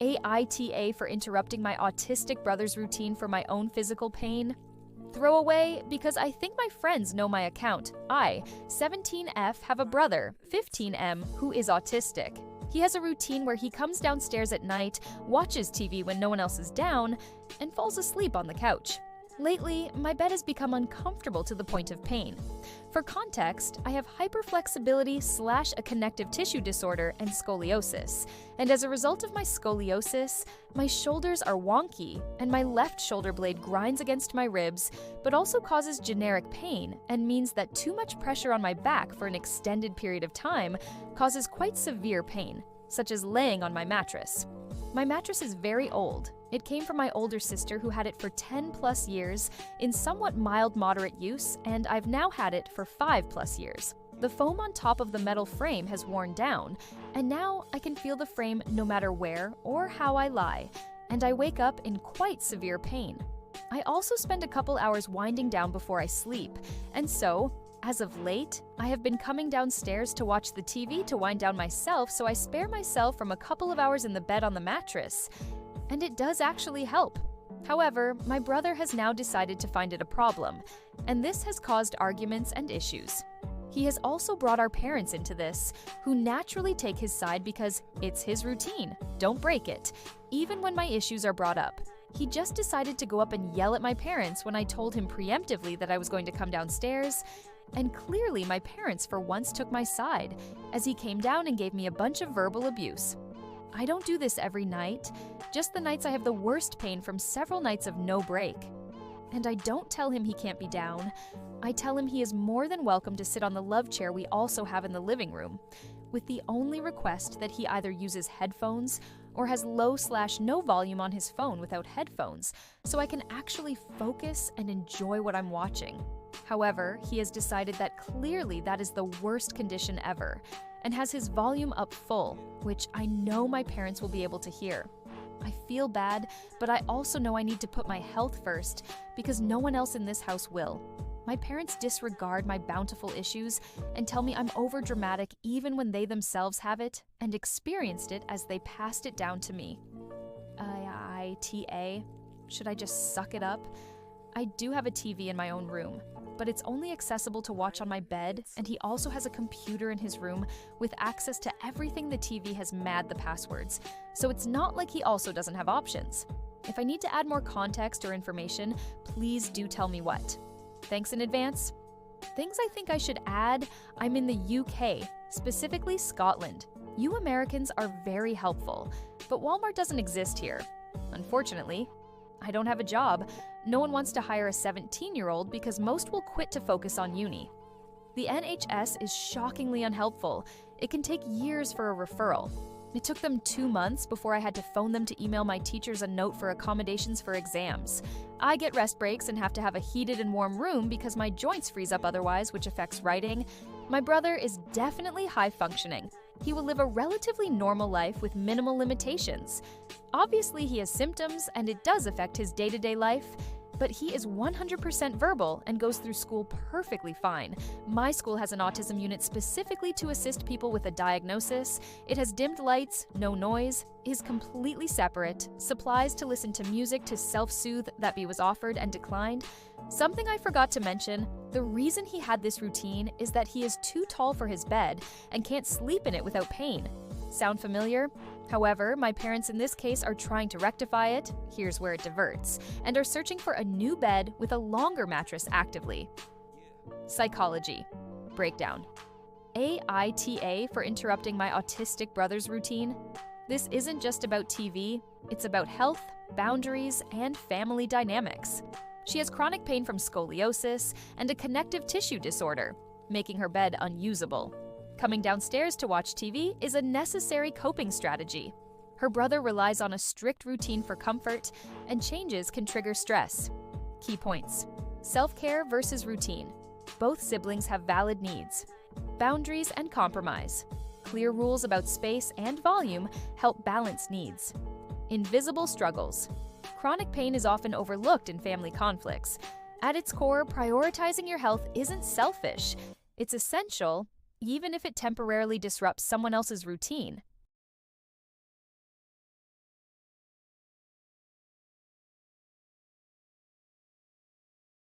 AITA for interrupting my autistic brother's routine for my own physical pain. Throwaway because I think my friends know my account. I, 17F, have a brother, 15M, who is autistic. He has a routine where he comes downstairs at night, watches TV when no one else is down, and falls asleep on the couch. Lately, my bed has become uncomfortable to the point of pain. For context, I have hyperflexibility / a connective tissue disorder and scoliosis. And as a result of my scoliosis, my shoulders are wonky and my left shoulder blade grinds against my ribs, but also causes generic pain and means that too much pressure on my back for an extended period of time causes quite severe pain, such as laying on my mattress. My mattress is very old. It came from my older sister who had it for 10+ years in somewhat mild-moderate use, and I've now had it for 5+ years. The foam on top of the metal frame has worn down, and now I can feel the frame no matter where or how I lie, and I wake up in quite severe pain. I also spend a couple hours winding down before I sleep, and so, as of late, I have been coming downstairs to watch the TV to wind down myself, so I spare myself from a couple of hours in the bed on the mattress. And it does actually help. However, my brother has now decided to find it a problem, and this has caused arguments and issues. He has also brought our parents into this, who naturally take his side because it's his routine, don't break it, even when my issues are brought up. He just decided to go up and yell at my parents when I told him preemptively that I was going to come downstairs, and clearly my parents for once took my side, as he came down and gave me a bunch of verbal abuse. I don't do this every night, just the nights I have the worst pain from several nights of no break. And I don't tell him he can't be down. I tell him he is more than welcome to sit on the love chair we also have in the living room, with the only request that he either uses headphones or has low/no volume on his phone without headphones, so I can actually focus and enjoy what I'm watching. However, he has decided that clearly that is the worst condition ever, and has his volume up full, which I know my parents will be able to hear. I feel bad, but I also know I need to put my health first, because no one else in this house will. My parents disregard my bountiful issues and tell me I'm overdramatic even when they themselves have it and experienced it as they passed it down to me. AITA? Should I just suck it up? I do have a TV in my own room, but it's only accessible to watch on my bed, and he also has a computer in his room with access to everything the TV has the passwords, so it's not like he also doesn't have options. If I need to add more context or information, please do tell me what. Thanks in advance. Things I think I should add: I'm in the UK, specifically Scotland. You Americans are very helpful, but Walmart doesn't exist here. Unfortunately, I don't have a job. No one wants to hire a 17-year-old because most will quit to focus on uni. The NHS is shockingly unhelpful. It can take years for a referral. It took them 2 months before I had to phone them to email my teachers a note for accommodations for exams. I get rest breaks and have to have a heated and warm room because my joints freeze up otherwise, which affects writing. My brother is definitely high functioning. He will live a relatively normal life with minimal limitations. Obviously, he has symptoms, and it does affect his day-to-day life, but he is 100% verbal and goes through school perfectly fine. My school has an autism unit specifically to assist people with a diagnosis. It has dimmed lights, no noise, is completely separate, supplies to listen to music to self-soothe that was offered and declined. Something I forgot to mention, the reason he had this routine is that he is too tall for his bed and can't sleep in it without pain. Sound familiar? However, my parents in this case are trying to rectify it, here's where it diverts, and are searching for a new bed with a longer mattress actively. Psychology. Breakdown. AITA for interrupting my autistic brother's routine. This isn't just about TV, it's about health, boundaries, and family dynamics. She has chronic pain from scoliosis and a connective tissue disorder, making her bed unusable. Coming downstairs to watch TV is a necessary coping strategy. Her brother relies on a strict routine for comfort, and changes can trigger stress. Key points: self-care versus routine. Both siblings have valid needs. Boundaries and compromise. Clear rules about space and volume help balance needs. Invisible struggles. Chronic pain is often overlooked in family conflicts. At its core, prioritizing your health isn't selfish. It's essential, even if it temporarily disrupts someone else's routine.